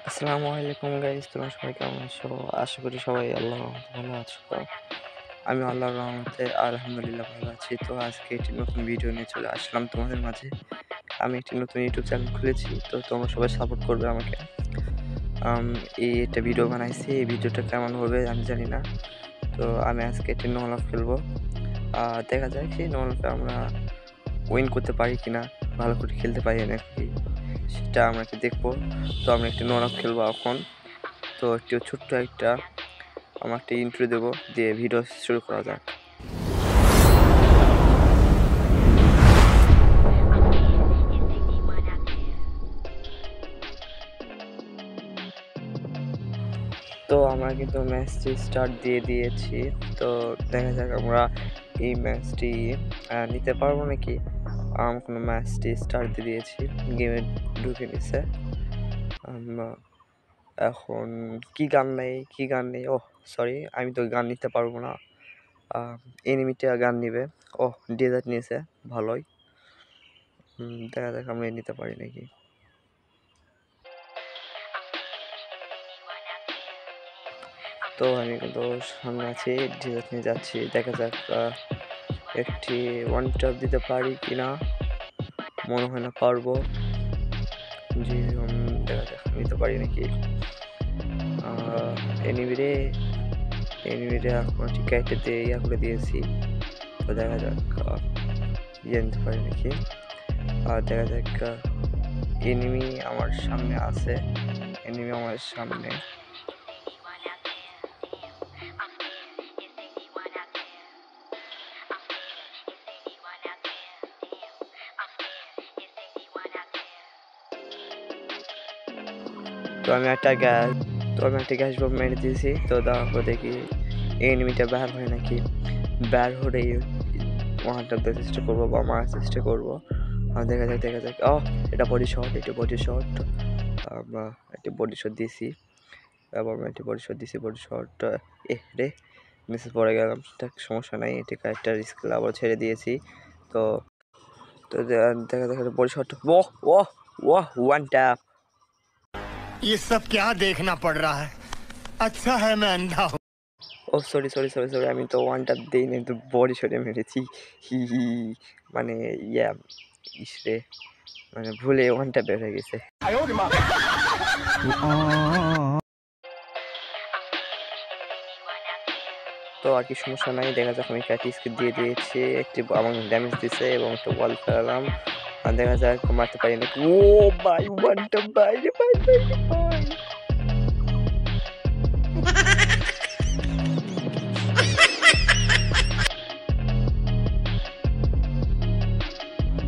আসসালামু আলাইকুম গাইস, তোমরা সবাই কেমন আছো? আশা করি সবাই আল্লাহর রহমতে ভালো আছো। তো আমি আল্লাহর রহমতে আলহামদুলিল্লাহ ভালো আছি। তো আজকে একটি নতুন ভিডিও নিয়ে চলে আসলাম তোমাদের মাঝে। আমি একটি নতুন ইউটিউব চ্যানেল খুলেছি, তো তোমরা সবাই সাপোর্ট করবে আমাকে। এই একটা ভিডিও বানাইছি, এই ভিডিওটা কেমন হবে আমি জানি না। তো আমি আজকে একটি নো লাভ খেলবো, দেখা যাক সেই নো লাভে আমরা উইন করতে পারি কিনা, ভালো করে খেলতে পারি নাকি সেটা আমরা একটু দেখবো। তো আমরা একটি নো লাভ খেলবো এখন। তো একটু ছোট্ট একটা আমার একটা ইন্ট্রো দেবো, দিয়ে ভিডিও শুরু করা যাক। তো আমরা কিন্তু ম্যাচটি স্টার্ট দিয়ে দিয়েছি। তো দেখা যাক আমরা এই ম্যাচটি নিতে পারবো নাকি। কোনো ম্যাচটি স্টার্ট দিয়ে দিয়েছি, গেমে ঢুকে নিছে। এখন কি গান নেই, ওহ সরি, আমি তো গান নিতে পারবো না। এনিমিটা গান নিবে। ওহ, ডেজার্ট নিয়েছে, ভালোই। দেখা যাক আমরা নিতে পারি নাকি। তো আমি কিন্তু সামনে আছি, ডেজার্ট নিয়ে যাচ্ছি। দেখা যাক একটি ওয়ান টপ দিতে পারি কিনা, মনে হয় না পারবো। যে দেখা যাক নিতে পারি নাকি। এনিমিরে এখন টিকাইটে দিয়ে ইয়া করে দিয়েছি। তো দেখা যাক ইয়ে নিতে পারি নাকি। দেখা যাক এনিমি আমার সামনে আছে, এনিমি আমার সামনে। তো আমি একটা গ্যাস বম্ব মেরে দিয়েছি। তো তারপর দেখি এনিমিটা বের হয় নাকি। বের হলে ওয়ানটা দেওয়ার চেষ্টা করবো বা মারার চেষ্টা করবো। দেখা যাক এটা বডি শট, আমরা একটি বডি শট দিয়েছি। বডি শট রে মেসেজ পড়ে গেলাম, সমস্যা নাই, এটা একটা রিস্ক আবার ছেড়ে দিয়েছি। তো তো দেখা বডি শট, ওহ ওয়ান ট্যাপ। ये सब क्या देखना पड़ रहा है। अच्छा है मैं अंधा हूँ। ও সরি, আমি তো ওয়ান ট্যাপ দিইনি, তো বডি শটে মেরেছি। হি মানে ইসরে মানে ভুলে ওয়ান ট্যাপ বের হয়ে গেছে। তো আর কি সমস্যা নাই, দেখা যাক। আমি একটা স্কিপ দিয়ে দিয়েছি, একটি আমার ড্যামেজ দিছে এবং একটা ওয়াল ফেলালাম। আর দেখা যাক মারতে পারি নাকি। ও ভাই, ওয়ান ট্যাপ বাইরে ভাই।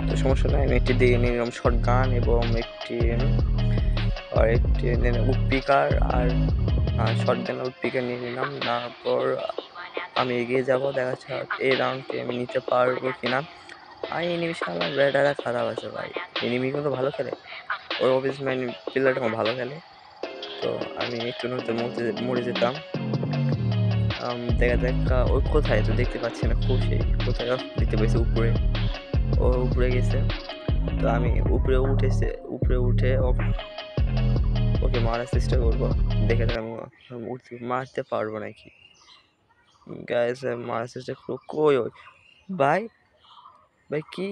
তো সমস্যা নাই, আমি একটি দিয়ে নিলাম শর্ট গান এবং একটি উডপিকার আর শর্ট গান উডপিকার নিয়ে নিলাম। তারপর আমি এগিয়ে যাব, দেখা যাক এই রাউন্ডটি আমি নিতে পারবো কিনা। আর এনিমি শালা ব্যাটারা খারাপ আছে ভাই, এনিমি কিন্তু ভালো খেলে, ওর অফিস ম্যান প্লেয়ারটা ভালো খেলে। তো আমি একটু নয়তো মরে যেতাম। দেখা যাক ওই কোথায়, তো দেখতে পাচ্ছি না, খুশি কোথায় দেখতে পাইছি উপরে, ও উপরে গেছে। তো আমি উপরে উঠে ওকে মারার চেষ্টা করবো। দেখে যাক আমি মারতে পারবো নাকি। গাইস মারার চেষ্টা করবো। কই ওই ভাই, কি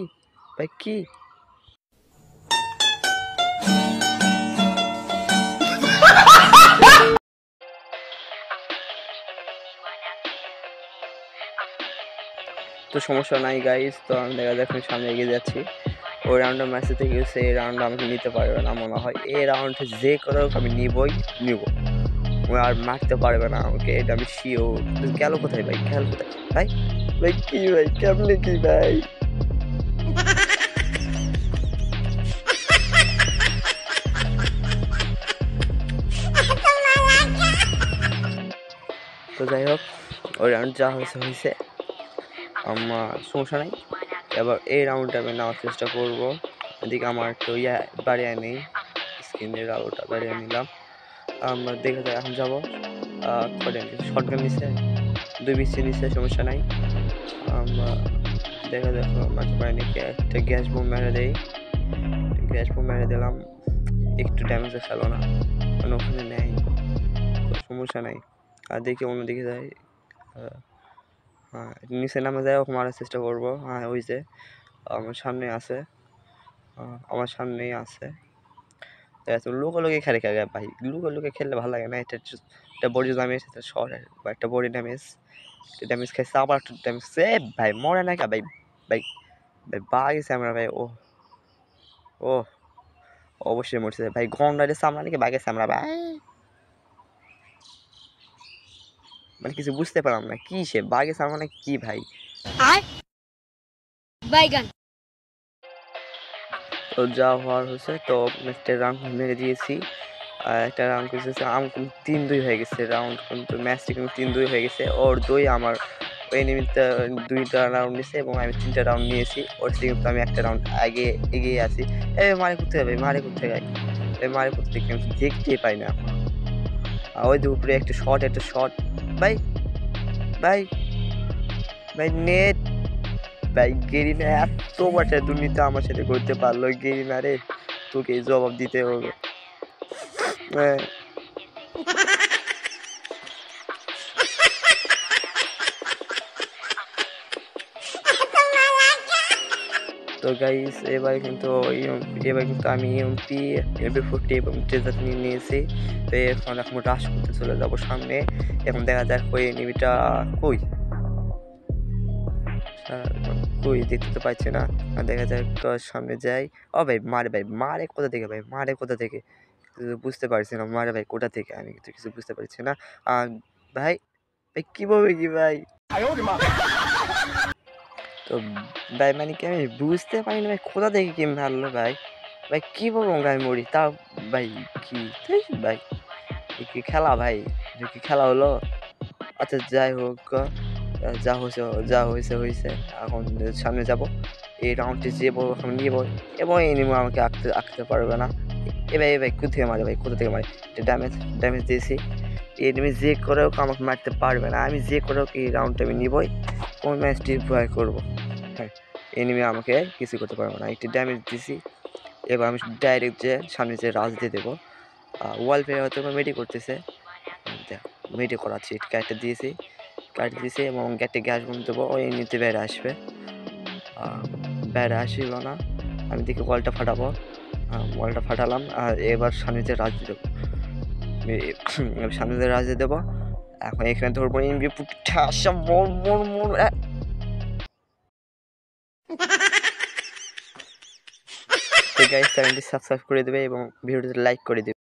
তো সমস্যা নাই গাইস। তো আমি দেখা যাক আমি সামনে এগিয়ে যাচ্ছি। ওই রাউন্ডে ম্যাচে থেকে গেছে, এই রাউন্ড আমাকে নিতে পারবে না মনে হয়। এই রাউন্ডে যে করে হোক আমি নিব। ও আর মারতে পারবে না আমাকে, এটা আমি শিওর। গেল কোথায় ভাই, কি ভাই, কেমনে কি ভাই। তো যাই হোক, ওই রাউন্ড যা হয়েছে আমার সমস্যা নাই। এবার এই রাউন্ডটা আমি নেওয়ার চেষ্টা করবো। এদিকে আমার তো বাড়িয়ে নেই, স্ক্রিনের আলোটা বাড়িয়ে নিলাম। আমরা দেখা যায় এখন যাবো। শর্টগান নিচ্ছে, 2 বিসি নিচ্ছে, সমস্যা নাই। আমরা দেখা যাক মাঝে পাই নাকি। একটা গ্যাস বোম মেরে দিলাম। একটু ড্যামেজও খেলো না, মানে ওখানে নেয়, কোনো সমস্যা নাই। আর দেখি অন্যদিকে যাই, হ্যাঁ নিচে নামে যাই, ওকে মারার চেষ্টা করবো। হ্যাঁ ওই যে আমার সামনে আছে, আমার সামনেই আছে। লুকো লুকি খেলে খেলে ভাই, লুকো লুকে খেললে ভালো লাগে না। এটা বডি ড্যামেজ, এটা শর্ট বা একটা বডি ড্যামেজ, ড্যামেজ খাইছে, আবার একটু ড্যামেজ। এ ভাই মরে না কে ভাই, ভাই ভাই বাগেছে আমরা ভাই। ও ও অবশ্যই মরছে ভাই, গন্ডারে সামলা নাকি বাগেছে আমরা ভাই, মানে কিছু বুঝতে পারলাম না কি সে বাগেছে আমরা মানে কি ভাই। তো যা হওয়ার হচ্ছে, তো একটা রাউন্ড মেরে দিয়েছি, একটা রাউন্ড করতেছে আমার কিন্তু 3-2 হয়ে গেছে রাউন্ড, কিন্তু ম্যাচটি কিন্তু 3-2 হয়ে গেছে। ওর 2 আমার ওই নিমিত্তে 2টা রাউন্ড নিয়েছে এবং আমি 3টা রাউন্ড নিয়েছি। ওর থেকে কিন্তু আমি একটা রাউন্ড আগে এগিয়ে আছি। মারে করতে হবে, মারে করতে গাই, মারে করতে কিন্তু দেখতেই পাই না এখন। ওই যে উপরে একটা শট ভাই ভাই ভাই নেট ভাই, গেরিনা এত বড় দুর্নীতি আমার সাথে করতে পারলো। গেরিনা রে, তোকে জবাব দিতে হবে। তো গাইস এবার কিন্তু আমি এমপি এমপি40 এবং ট্রেজার নিয়ে নিয়েছি। তো এখন রাশ করতে চলে যাবো সামনে। এখন দেখা যাক ওই এনিমিটা কই, কই দেখতে তো পাচ্ছি না। দেখা যাক সামনে যাই। ও ভাই মারে কোথা থেকে ভাই, মারে কোথা থেকে বুঝতে পারছি না, মারে ভাই কোথা থেকে আমি কিন্তু কিছু বুঝতে পারছি না। ভাই ভাই কিভাবে কি ভাই, তো ভাই মানে কি আমি বুঝতে পারি না ভাই, কোথা থেকে কি মারলো ভাই। ভাই কি বলবো আমি মরি তাও ভাই, কি ভাই কি খেলা ভাই, কি খেলা হলো। আচ্ছা যাই হোক, যা হয়েছে হয়েছে। এখন সামনে যাব, এই রাউন্ডটি যে বলবো এখন নিয়ে এবং এনিমি আমাকে আঁকতে পারবে না। এবার কোথা থেকে মারে ভাই, কোথা থেকে মারে, ড্যামেজ দিয়েছি। এনিমি যে করেও আমাকে মারতে পারবে না, আমি যে করেও এই রাউন্ডটা আমি নিবই, কোন ম্যাচটি ভয় করবো। হ্যাঁ এনিমি আমাকে কিছু করতে পারবে না, একটি ড্যামেজ দিয়েছি। এবার আমি ডাইরেক্ট যে সামনে যে রাজ দিয়ে দেবো। ওয়াল ফেয়ার হয়তো মেডি করতেছে, মেডি করাচ্ছি, ক্যারেক্টার দিয়েছি এবং একটা গ্যাস বন্ধ দেবো, ওই নিতে বেড়ে আসবে। বেড়ে আসিল না, আমি দেখি ওয়ালটা ফাটাবো, ওয়ালটা ফাটালাম। আর এবার সামনে যে রাজ দিয়ে দেবো, সামনে যে রাজ দিয়ে দেবো। এখন এখানে ধরবো ইনবি ঠাসা মোর মোর মোর। তো গাইস চ্যানেলটি সাবস্ক্রাইব করে দেবে এবং ভিডিওটি লাইক করে দেবে।